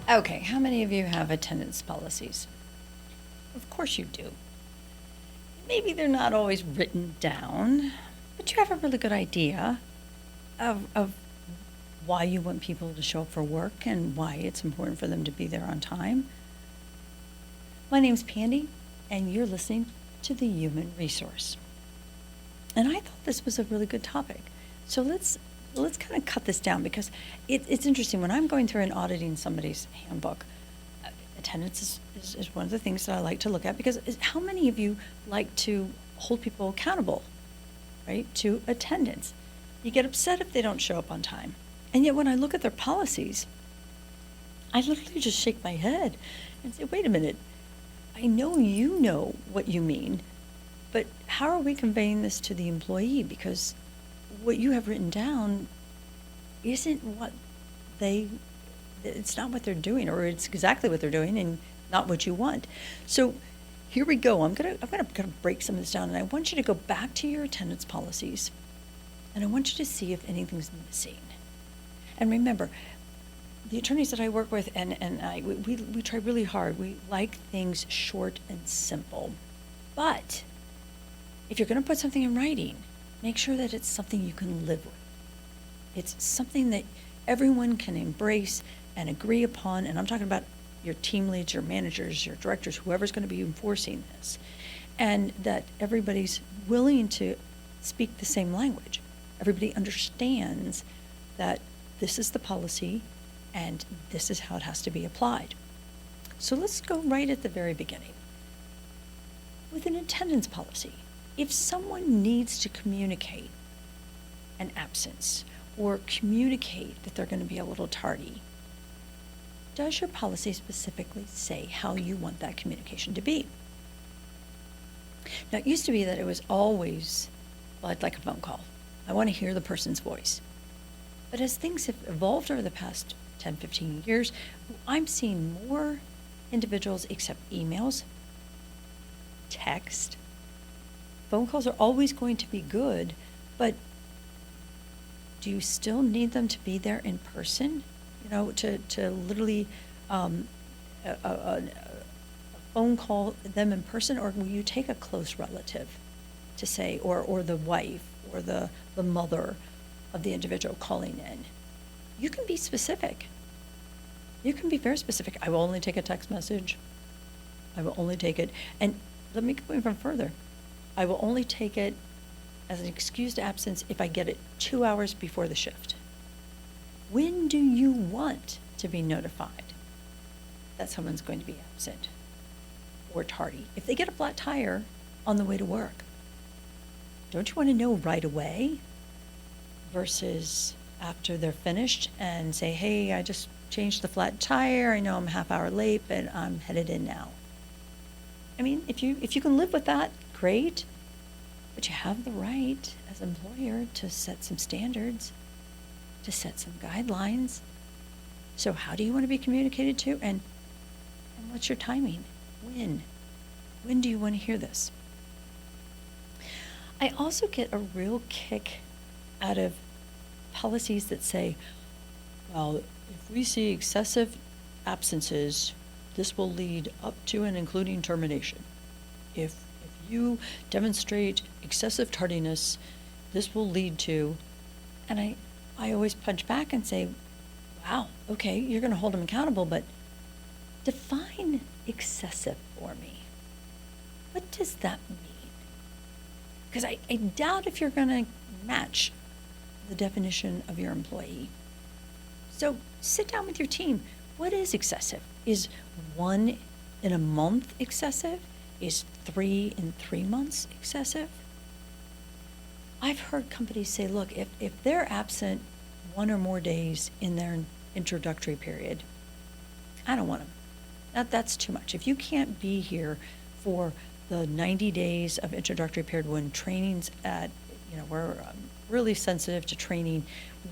Okay, how many of you have attendance policies? Of course you do. Maybe they're not always written down, but you have a really good idea of why you want people to show up for work and why it's important for them to be there on time. My name's Pandy, and you're listening to the Human Resource. And I thought this was a really good topic. So let's kind of cut this down because it's interesting. When I'm going through and auditing somebody's handbook, attendance is one of the things that I like to look at because how many of you like to hold people accountable, right, to attendance? You get upset if they don't show up on time. And yet when I look at their policies, I literally just shake my head and say, wait a minute, I know you know what you mean, but how are we conveying this to the employee? Because what you have written down isn't it's not what they're doing, or it's exactly what they're doing and not what you want. So here we go. I'm gonna break some of this down, and I want you to go back to your attendance policies, and I want you to see if anything's missing. And remember, the attorneys that I work with and we try really hard. We like things short and simple. But if you're going to put something in writing, make sure that it's something you can live with. It's something that everyone can embrace and agree upon. And I'm talking about your team leads, your managers, your directors, whoever's going to be enforcing this. And that everybody's willing to speak the same language. Everybody understands that this is the policy and this is how it has to be applied. So let's go right at the very beginning. With an attendance policy, if someone needs to communicate an absence or communicate that they're going to be a little tardy, does your policy specifically say how you want that communication to be? Now, it used to be that it was always, well, I'd like a phone call. I want to hear the person's voice. But as things have evolved over the past 10, 15 years, I'm seeing more individuals accept emails, text. Phone calls are always going to be good, but do you still need them to be there in person? You know, to literally a phone call them in person, or will you take a close relative to say, or the wife, or the mother of the individual calling in? You can be specific. You can be very specific. I will only take a text message. I will only take it. And let me go even further. I will only take it as an excused absence if I get it 2 hours before the shift. When do you want to be notified that someone's going to be absent or tardy? If they get a flat tire on the way to work, don't you want to know right away versus after they're finished and say, hey, I just changed the flat tire. I know I'm a half hour late, but I'm headed in now. I mean, if you can live with that, great. But you have the right as an employer to set some standards, to set some guidelines. So how do you want to be communicated to? And what's your timing? When? When do you want to hear this? I also get a real kick out of policies that say, well, if we see excessive absences, this will lead up to and including termination. If you demonstrate excessive tardiness, this will lead to, and I always punch back and say, wow, okay, you're going to hold them accountable, but define excessive for me. What does that mean? Because I doubt if you're going to match the definition of your employee. So sit down with your team. What is excessive? Is 1 in a month excessive? Is 3 in 3 months excessive? I've heard companies say, look, if they're absent 1 or more days in their introductory period, I don't want them. That's too much. If you can't be here for the 90 days of introductory period when training's at, we're really sensitive to training.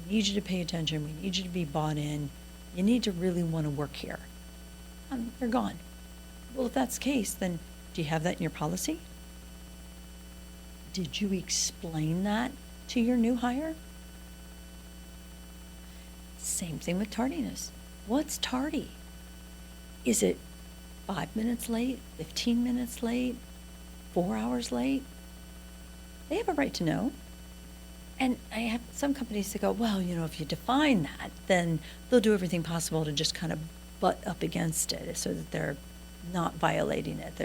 We need you to pay attention. We need you to be bought in. You need to really want to work here. They're gone. Well, if that's the case, then do you have that in your policy? Did you explain that to your new hire? Same thing with tardiness. What's tardy? Is it 5 minutes late, 15 minutes late, 4 hours late? They have a right to know. And I have some companies that go, well, if you define that, then they'll do everything possible to just kind of butt up against it so that they're not violating it.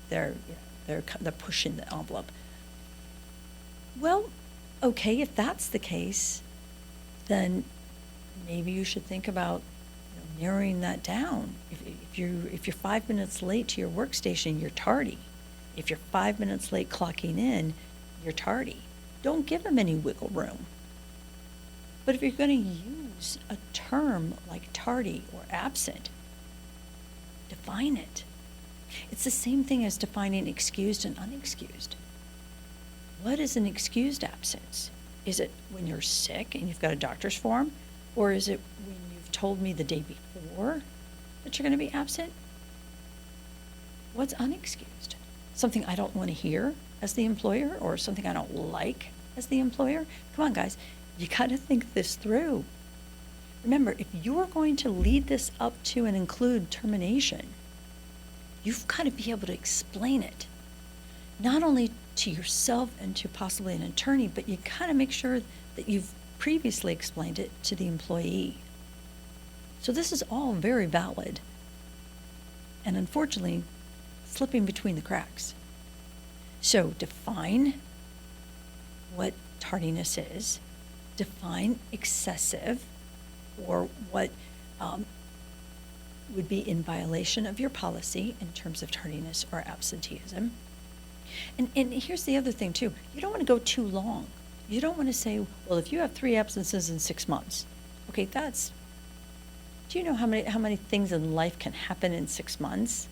They're pushing the envelope. Well, okay, if that's the case, then maybe you should think about narrowing that down. If you're 5 minutes late to your workstation, you're tardy. If you're 5 minutes late clocking in, you're tardy. Don't give them any wiggle room. But if you're going to use a term like tardy or absent, define it. It's the same thing as defining excused and unexcused. What is an excused absence? Is it when you're sick and you've got a doctor's form? Or is it when you've told me the day before that you're going to be absent? What's unexcused? Something I don't want to hear as the employer, or something I don't like as the employer? Come on, guys. You got to think this through. Remember, if you're going to lead this up to and include termination, you've got to be able to explain it, not only to yourself and to possibly an attorney, but you got to make sure that you've previously explained it to the employee. So this is all very valid, and unfortunately, slipping between the cracks. So define what tardiness is, define excessive, or what would be in violation of your policy in terms of tardiness or absenteeism. And here's the other thing too, you don't want to go too long. You don't want to say, well, if you have 3 absences in 6 months, okay, do you know how many things in life can happen in 6 months?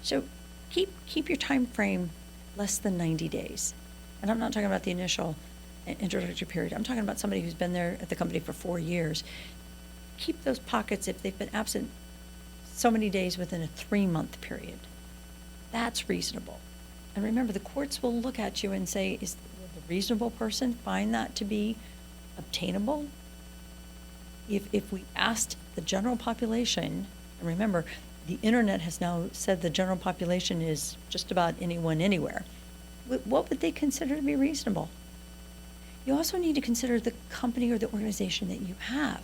So keep your time frame less than 90 days. And I'm not talking about the initial introductory period. I'm talking about somebody who's been there at the company for 4 years. Keep those pockets if they've been absent so many days within a 3-month period. That's reasonable. And remember, the courts will look at you and say, will the reasonable person find that to be obtainable? If we asked the general population, and remember, the internet has now said the general population is just about anyone, anywhere, what would they consider to be reasonable? You also need to consider the company or the organization that you have.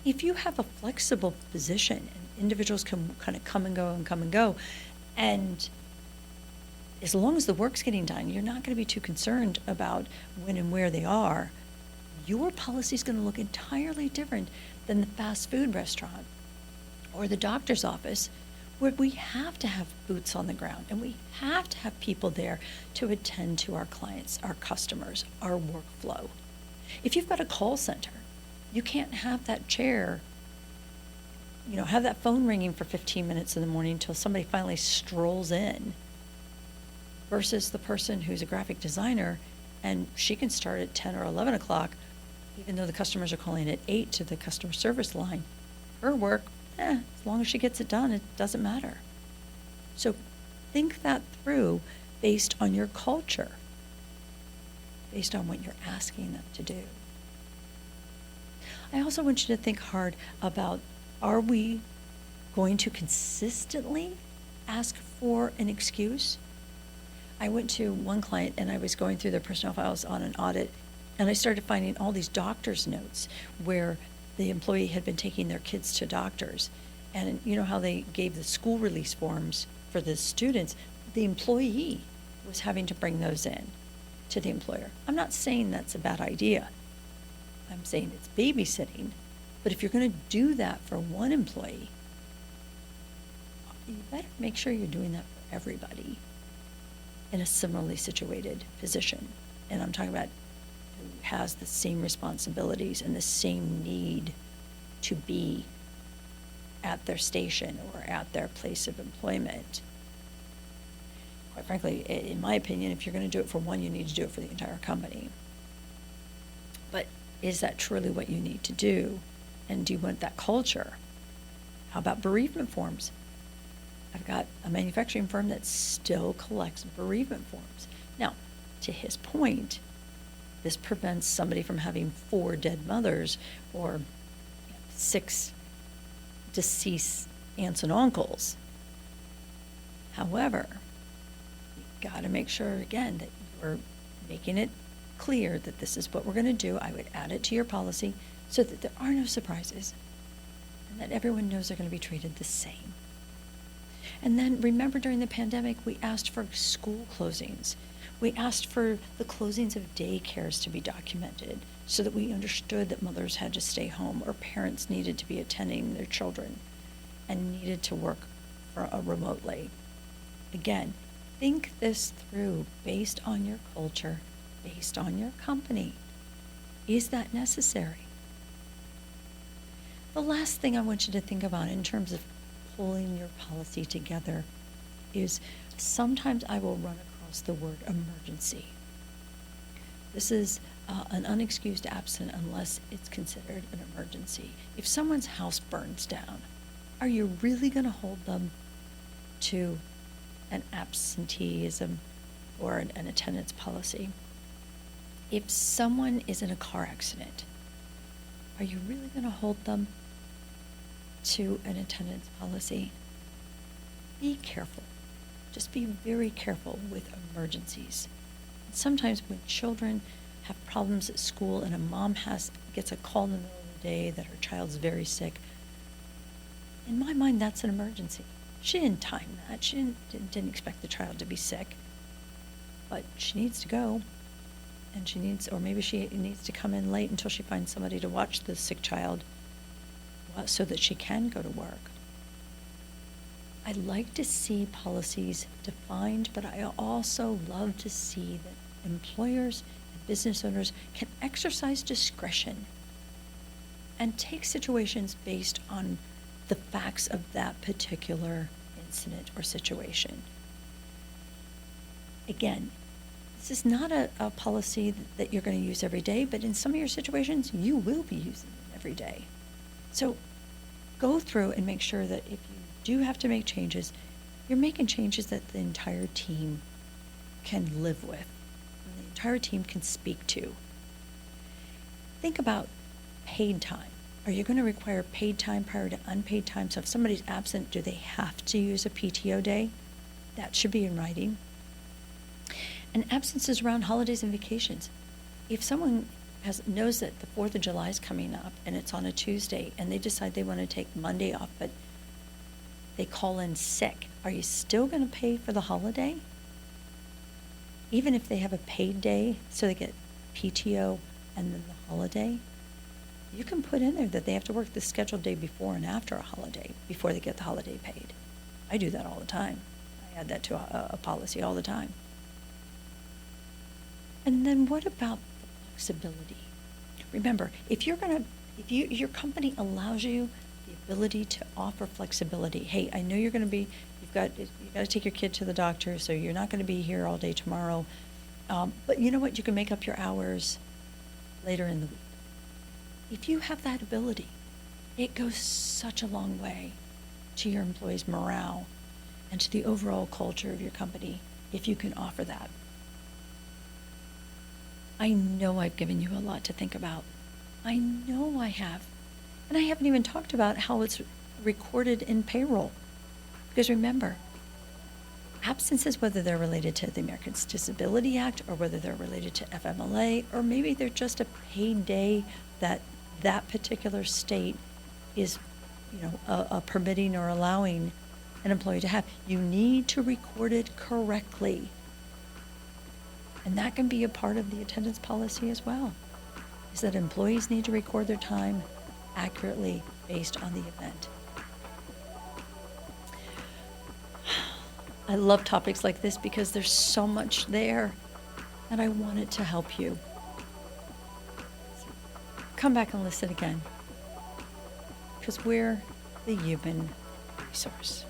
If you have a flexible position and individuals can kind of come and go, and as long as the work's getting done, you're not going to be too concerned about when and where they are, your policy is going to look entirely different than the fast food restaurant or the doctor's office, where we have to have boots on the ground and we have to have people there to attend to our clients, our customers, our workflow. If you've got a call center, you can't have that chair, have that phone ringing for 15 minutes in the morning until somebody finally strolls in, versus the person who's a graphic designer and she can start at 10 or 11 o'clock, even though the customers are calling at 8 to the customer service line. Her work, as long as she gets it done, it doesn't matter. So think that through based on your culture, based on what you're asking them to do. I also want you to think hard about, are we going to consistently ask for an excuse? I went to one client and I was going through their personnel files on an audit, and I started finding all these doctor's notes where the employee had been taking their kids to doctors. And you know how they gave the school release forms for the students? The employee was having to bring those in to the employer. I'm not saying that's a bad idea. I'm saying it's babysitting. But if you're going to do that for one employee, you better make sure you're doing that for everybody in a similarly situated position. And I'm talking about who has the same responsibilities and the same need to be at their station or at their place of employment. Quite frankly, in my opinion, if you're going to do it for one, you need to do it for the entire company. But is that truly what you need to do? And do you want that culture? How about bereavement forms? I've got a manufacturing firm that still collects bereavement forms. Now, to his point, this prevents somebody from having 4 dead mothers or 6 deceased aunts and uncles. However, you got to make sure, again, that you're making it clear that this is what we're going to do. I would add it to your policy so that there are no surprises and that everyone knows they're going to be treated the same. And then remember, during the pandemic, we asked for school closings. We asked for the closings of daycares to be documented so that we understood that mothers had to stay home or parents needed to be attending their children and needed to work remotely. Again, think this through based on your culture, based on your company. Is that necessary? The last thing I want you to think about in terms of pulling your policy together is sometimes I will run across the word emergency. This is an unexcused absence unless it's considered an emergency. If someone's house burns down, are you really going to hold them to an absenteeism or an attendance policy? If someone is in a car accident, are you really going to hold them to an attendance policy? Be careful. Just be very careful with emergencies. Sometimes when children have problems at school and a mom gets a call in the middle of the day that her child's very sick, in my mind, that's an emergency. She didn't time that. She didn't expect the child to be sick. But she needs to go. And or maybe she needs to come in late until she finds somebody to watch the sick child so that she can go to work. I like to see policies defined, but I also love to see that employers and business owners can exercise discretion and take situations based on the facts of that particular incident or situation. Again, this is not a policy that you're going to use every day, but in some of your situations, you will be using it every day. So go through and make sure that if you do have to make changes, you're making changes that the entire team can live with, and the entire team can speak to. Think about paid time. Are you going to require paid time prior to unpaid time? So if somebody's absent, do they have to use a PTO day? That should be in writing. And absences around holidays and vacations. If someone knows that the 4th of July is coming up and it's on a Tuesday and they decide they want to take Monday off, but they call in sick, are you still going to pay for the holiday? Even if they have a paid day, so they get PTO and then the holiday, you can put in there that they have to work the scheduled day before and after a holiday before they get the holiday paid. I do that all the time. I add that to a policy all the time. And then what about the flexibility? Remember, if your company allows you the ability to offer flexibility, hey, I know you've got to take your kid to the doctor, so you're not going to be here all day tomorrow. But you know what? You can make up your hours later in the week. If you have that ability, it goes such a long way to your employees' morale and to the overall culture of your company if you can offer that. I know I've given you a lot to think about. I know I have. And I haven't even talked about how it's recorded in payroll. Because remember, absences, whether they're related to the Americans with Disability Act or whether they're related to FMLA, or maybe they're just a paid day that particular state is, permitting or allowing an employee to have, you need to record it correctly. And that can be a part of the attendance policy as well, is that employees need to record their time accurately based on the event. I love topics like this because there's so much there, and I want it to help you. So come back and listen again, because we're the human resource.